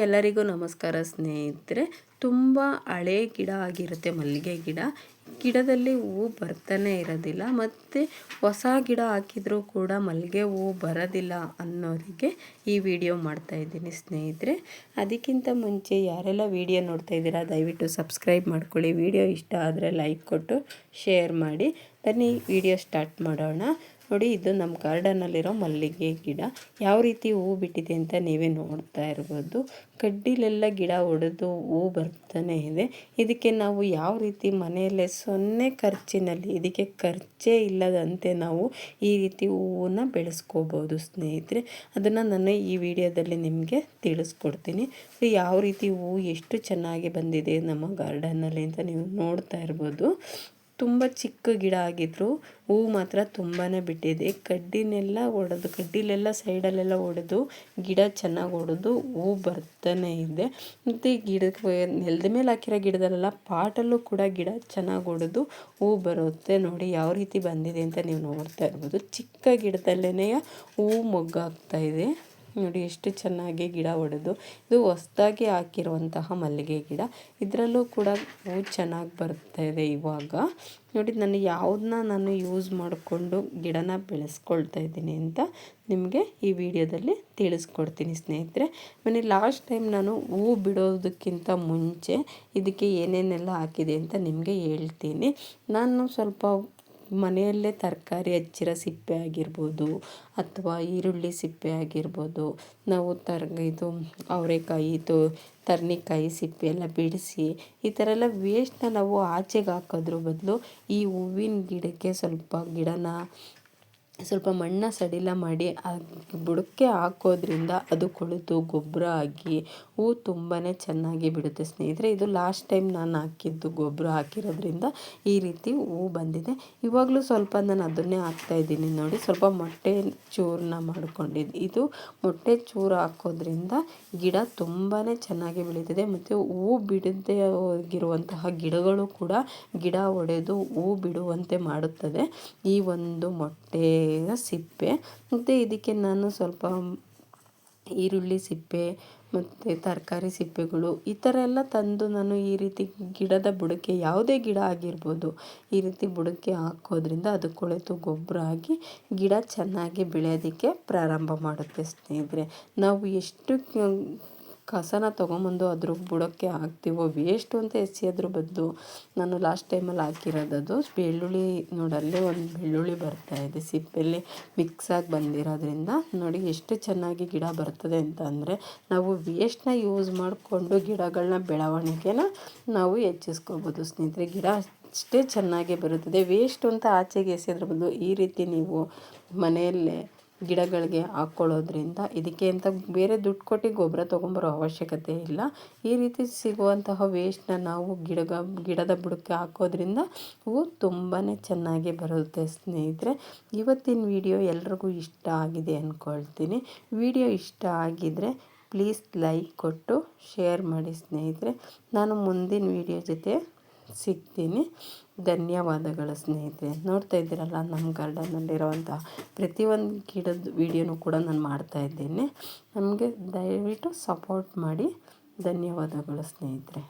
ಎಲ್ಲರಿಗೂ ನಮಸ್ಕಾರ ಸ್ನೇಹಿತರೆ. ತುಂಬ ಹಳೆ ಗಿಡ ಆಗಿರುತ್ತೆ ಮಲ್ಲಿಗೆ ಗಿಡ. ಗಿಡದಲ್ಲಿ ಹೂವು ಬರ್ತಾನೆ ಇರೋದಿಲ್ಲ, ಮತ್ತು ಹೊಸ ಗಿಡ ಹಾಕಿದರೂ ಕೂಡ ಮಲ್ಲಿಗೆ ಹೂವು ಬರೋದಿಲ್ಲ ಅನ್ನೋರಿಗೆ ಈ ವಿಡಿಯೋ ಮಾಡ್ತಾಯಿದ್ದೀನಿ ಸ್ನೇಹಿತರೆ. ಅದಕ್ಕಿಂತ ಮುಂಚೆ ಯಾರೆಲ್ಲ ವಿಡಿಯೋ ನೋಡ್ತಾ ಇದ್ದೀರಾ ದಯವಿಟ್ಟು ಸಬ್ಸ್ಕ್ರೈಬ್ ಮಾಡ್ಕೊಳ್ಳಿ. ವಿಡಿಯೋ ಇಷ್ಟ ಆದರೆ ಲೈಕ್ ಕೊಟ್ಟು ಶೇರ್ ಮಾಡಿ. ಬನ್ನಿ ವಿಡಿಯೋ ಸ್ಟಾರ್ಟ್ ಮಾಡೋಣ. ನೋಡಿ, ಇದು ನಮ್ಮ ಗಾರ್ಡನಲ್ಲಿರೋ ಮಲ್ಲಿಗೆ ಗಿಡ ಯಾವ ರೀತಿ ಹೂವು ಬಿಟ್ಟಿದೆ ಅಂತ ನೀವೇ ನೋಡ್ತಾ ಇರ್ಬೋದು. ಕಡ್ಡಿಲೆಲ್ಲ ಗಿಡ ಒಡೆದು ಹೂವು ಬರ್ತಾನೆ ಇದೆ. ಇದಕ್ಕೆ ನಾವು ಯಾವ ರೀತಿ ಮನೆಯಲ್ಲೇ 0 ಖರ್ಚಿನಲ್ಲಿ, ಇದಕ್ಕೆ ಖರ್ಚೇ ಇಲ್ಲದಂತೆ ನಾವು ಈ ರೀತಿ ಹೂವನ್ನ ಬೆಳೆಸ್ಕೋಬೋದು ಸ್ನೇಹಿತರೆ. ಅದನ್ನು ನಾನು ಈ ವಿಡಿಯೋದಲ್ಲಿ ನಿಮಗೆ ತಿಳಿಸ್ಕೊಡ್ತೀನಿ. ಯಾವ ರೀತಿ ಹೂವು ಎಷ್ಟು ಚೆನ್ನಾಗಿ ಬಂದಿದೆ ನಮ್ಮ ಗಾರ್ಡನ್ನಲ್ಲಿ ಅಂತ ನೀವು ನೋಡ್ತಾ ಇರ್ಬೋದು. ತುಂಬ ಚಿಕ್ಕ ಗಿಡ ಆಗಿದ್ರು ಹೂವು ಮಾತ್ರ ತುಂಬಾ ಬಿಟ್ಟಿದೆ. ಕಡ್ಡಿಲೆಲ್ಲ ಸೈಡಲ್ಲೆಲ್ಲ ಒಡೆದು ಗಿಡ ಚೆನ್ನಾಗಿ ಒಡೆದು ಹೂವು ಬರ್ತಾನೆ ಇದೆ. ಮತ್ತು ಗಿಡಕ್ಕೆ ನೆಲದ ಮೇಲೆ ಹಾಕಿರೋ ಗಿಡದಲ್ಲೆಲ್ಲ ಪಾಟಲ್ಲೂ ಕೂಡ ಗಿಡ ಚೆನ್ನಾಗಿ ಒಡೆದು ಹೂವು ಬರುತ್ತೆ. ನೋಡಿ ಯಾವ ರೀತಿ ಬಂದಿದೆ ಅಂತ ನೀವು ನೋಡ್ತಾ ಇರ್ಬೋದು. ಚಿಕ್ಕ ಗಿಡದಲ್ಲೇ ಹೂವು ಮೊಗ್ಗಾಗ್ತಾ ಇದೆ. ನೋಡಿ ಎಷ್ಟು ಚೆನ್ನಾಗಿ ಗಿಡ ಒಡೆದು. ಇದು ಹೊಸದಾಗಿ ಹಾಕಿರುವಂತಹ ಮಲ್ಲಿಗೆ ಗಿಡ. ಇದರಲ್ಲೂ ಕೂಡ ಹೂವು ಚೆನ್ನಾಗಿ ಬರ್ತಾ ಇದೆ ಇವಾಗ. ನೋಡಿ, ನಾನು ಯೂಸ್ ಮಾಡಿಕೊಂಡು ಗಿಡನ ಬೆಳೆಸ್ಕೊಳ್ತಾ ಇದ್ದೀನಿ ಅಂತ ನಿಮಗೆ ಈ ವಿಡಿಯೋದಲ್ಲಿ ತಿಳಿಸ್ಕೊಡ್ತೀನಿ ಸ್ನೇಹಿತರೆ. ಲಾಸ್ಟ್ ಟೈಮ್ ನಾನು ಹೂವು ಬಿಡೋದಕ್ಕಿಂತ ಮುಂಚೆ ಇದಕ್ಕೆ ಏನೇನೆಲ್ಲ ಹಾಕಿದೆ ಅಂತ ನಿಮಗೆ ಹೇಳ್ತೀನಿ. ನಾನು ಸ್ವಲ್ಪ ಮನೆಯಲ್ಲೇ ತರಕಾರಿ ಹಚ್ಚಿರೋ ಸಿಪ್ಪೆ ಆಗಿರ್ಬೋದು, ಅಥವಾ ಈರುಳ್ಳಿ ಸಿಪ್ಪೆ ಆಗಿರ್ಬೋದು, ನಾವು ಅವರೆಕಾಯಿ ತರ್ನಿಕಾಯಿ ಸಿಪ್ಪೆ ಎಲ್ಲ ಬಿಡಿಸಿ ಈ ಥರ ಎಲ್ಲ ವೇಸ್ಟ್ನ ನಾವು ಆಚೆಗೆ ಹಾಕೋದ್ರ ಬದಲು ಈ ಹೂವಿನ ಗಿಡಕ್ಕೆ ಸ್ವಲ್ಪ ಮಣ್ಣ ಸಡಿಲ ಮಾಡಿ ಬುಡಕ್ಕೆ ಹಾಕೋದ್ರಿಂದ ಅದು ಕೊಳೆತು ಗೊಬ್ಬರ ಆಗಿ ಹೂವು ತುಂಬಾ ಚೆನ್ನಾಗಿ ಬಿಡುತ್ತೆ ಸ್ನೇಹಿತರೆ. ಇದು ಲಾಸ್ಟ್ ಟೈಮ್ ನಾನು ಹಾಕಿದ್ದು ಗೊಬ್ಬರ ಹಾಕಿರೋದ್ರಿಂದ ಈ ರೀತಿ ಹೂವು ಬಂದಿದೆ. ಇವಾಗಲೂ ಸ್ವಲ್ಪ ನಾನು ಅದನ್ನೇ ಹಾಕ್ತಾಯಿದ್ದೀನಿ. ನೋಡಿ, ಸ್ವಲ್ಪ ಮೊಟ್ಟೆ ಚೂರನ್ನ ಮಾಡ್ಕೊಂಡಿದ್ದು. ಇದು ಮೊಟ್ಟೆ ಚೂರು ಹಾಕೋದ್ರಿಂದ ಗಿಡ ತುಂಬಾ ಚೆನ್ನಾಗಿ ಬೆಳೀತದೆ. ಮತ್ತು ಹೂವು ಬಿಡದೇ ಹೋಗಿರುವಂತಹ ಗಿಡಗಳು ಕೂಡ ಗಿಡ ಒಡೆದು ಹೂವು ಬಿಡುವಂತೆ ಮಾಡುತ್ತದೆ ಈ ಒಂದು ಮೊಟ್ಟೆಯ ಸಿಪ್ಪೆ. ಮತ್ತು ಇದಕ್ಕೆ ನಾನು ಸ್ವಲ್ಪ ಈರುಳ್ಳಿ ಸಿಪ್ಪೆ ಮತ್ತು ತರಕಾರಿ ಸಿಪ್ಪೆಗಳು ಈ ಥರ ಎಲ್ಲ ತಂದು ನಾನು ಈ ರೀತಿ ಗಿಡದ ಬುಡಕ್ಕೆ, ಯಾವುದೇ ಗಿಡ ಆಗಿರ್ಬೋದು, ಈ ರೀತಿ ಬುಡಕ್ಕೆ ಹಾಕೋದ್ರಿಂದ ಅದು ಕೊಳೆತು ಗೊಬ್ಬರ ಆಗಿ ಗಿಡ ಚೆನ್ನಾಗಿ ಬೆಳೆಯೋದಕ್ಕೆ ಪ್ರಾರಂಭ ಮಾಡುತ್ತೆ ಸ್ನೇಹಿತರೆ. ನಾವು ಎಷ್ಟು ಕಸನ ತೊಗೊಂಬಂದು ಅದ್ರ ಬುಡಕ್ಕೆ ಹಾಕ್ತೀವೋ, ವೇಸ್ಟು ಅಂತ ಎಸೆಯೋದ್ರ ಬದಲು ನಾನು ಲಾಸ್ಟ್ ಟೈಮಲ್ಲಿ ಹಾಕಿರೋದದು ಬೆಳ್ಳುಳ್ಳಿ. ನೋಡಿ, ಅಲ್ಲೇ ಒಂದು ಬೆಳ್ಳುಳ್ಳಿ ಬರ್ತಾಯಿದೆ ಸಿಪ್ಪೆಯಲ್ಲಿ ಮಿಕ್ಸಾಗಿ ಬಂದಿರೋದ್ರಿಂದ. ನೋಡಿ ಎಷ್ಟು ಚೆನ್ನಾಗಿ ಗಿಡ ಬರ್ತದೆ ಅಂತ ಅಂದರೆ, ನಾವು ವೇಸ್ಟ್ನ ಯೂಸ್ ಮಾಡಿಕೊಂಡು ಗಿಡಗಳನ್ನ ಬೆಳವಣಿಗೆನ ನಾವು ಹೆಚ್ಚಿಸ್ಕೋಬೋದು ಸ್ನೇಹಿತರೆ. ಗಿಡ ಅಷ್ಟೇ ಚೆನ್ನಾಗಿ ಬರುತ್ತದೆ. ವೇಸ್ಟ್ ಅಂತ ಆಚೆಗೆ ಎಸೆಯೋದ್ರ ಬದಲು ಈ ರೀತಿ ನೀವು ಮನೆಯಲ್ಲೇ ಗಿಡಗಳಿಗೆ ಹಾಕ್ಕೊಳ್ಳೋದ್ರಿಂದ ಇದಕ್ಕೆ ಅಂತ ಬೇರೆ ದುಡ್ಡು ಕೊಟ್ಟು ಗೊಬ್ಬರ ತೊಗೊಂಬರೋ ಅವಶ್ಯಕತೆ ಇಲ್ಲ. ಈ ರೀತಿ ಸಿಗುವಂತಹ ವೇಸ್ಟ್ನ ನಾವು ಗಿಡದ ಬುಡಕ್ಕೆ ಹಾಕೋದ್ರಿಂದ ಹೂವು ತುಂಬಾ ಚೆನ್ನಾಗಿ ಬರುತ್ತೆ ಸ್ನೇಹಿತರೆ. ಇವತ್ತಿನ ವಿಡಿಯೋ ಎಲ್ರಿಗೂ ಇಷ್ಟ ಆಗಿದೆ ಅಂದ್ಕೊಳ್ತೀನಿ. ವಿಡಿಯೋ ಇಷ್ಟ ಆಗಿದ್ದರೆ ಪ್ಲೀಸ್ ಲೈಕ್ ಕೊಟ್ಟು ಶೇರ್ ಮಾಡಿ ಸ್ನೇಹಿತರೆ. ನಾನು ಮುಂದಿನ ವಿಡಿಯೋ ಜೊತೆ ಸಿಗ್ತೀನಿ. ಧನ್ಯವಾದಗಳು ಸ್ನೇಹಿತರೆ. ನೋಡ್ತಾ ಇದ್ದೀರಲ್ಲ, ನಮ್ಮ ಗಾರ್ಡನಲ್ಲಿರುವಂಥ ಪ್ರತಿಯೊಂದು ಗಿಡದ ವಿಡಿಯೋನೂ ಕೂಡ ನಾನು ಮಾಡ್ತಾಯಿದ್ದೇನೆ. ನಮಗೆ ದಯವಿಟ್ಟು ಸಪೋರ್ಟ್ ಮಾಡಿ. ಧನ್ಯವಾದಗಳು ಸ್ನೇಹಿತರೆ.